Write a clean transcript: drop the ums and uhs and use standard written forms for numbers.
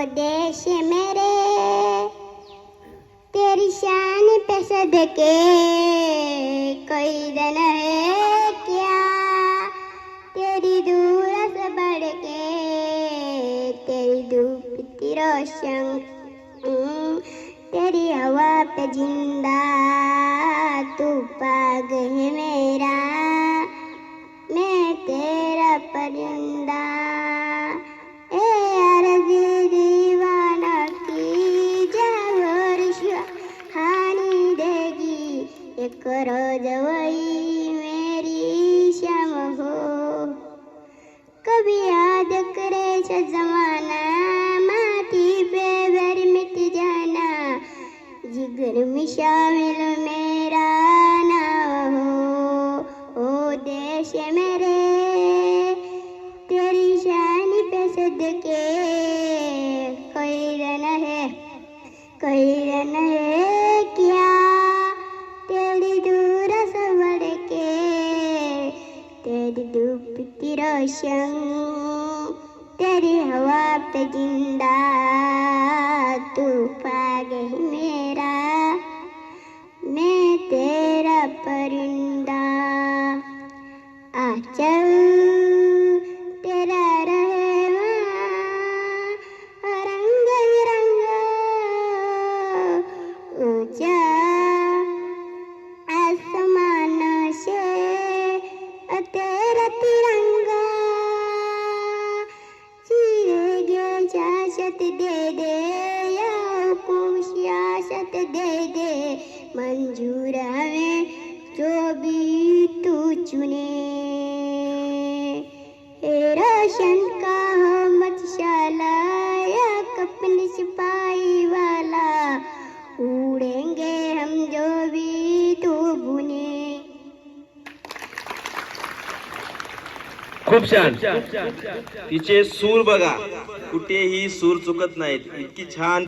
देश मेरे तेरी शान पे सदके कोई दिन है क्या, तेरी दूर से बढ़ के तेरी धूप की रोशन, तेरी हवा पे जिंदा तू पाग है मेरा, मैं तेरा परिंदा। ए अर्ज़ दीवाना की जागोर हानि देगी, एक रोज वही मेरी शाम हो। कभी याद करे से जमाना, माटी पे बैर मिट जाना, जिगर में शामिल मेरा ना हो। ओ देश मेरे तेरी शान पे सदके कोई रन है, कोई रन है क्या, तेरी दूर से बढ़ के तेरी धूप की रोशन, तेरी हवा पे जिंदा तू पाग है मेरा, मैं तेरा परिंदा। आ चल तेरा रहे वहाँ रंग बिरंगा, ऊंचा आसमान से तेरा तिरंगा, चीरेगे इजाजत दे दे या हुकुम सियासत दे दे, मंजूर हमें जो भी तू चुने। ए रोशन का हो मधुशाला या कपन सिपाही वाला, उड़ेंगे हम जो भी तू बुने। खूप छान. तिचे सूर बघा, कुठेही सूर चुकत नाहीत, इतकी छान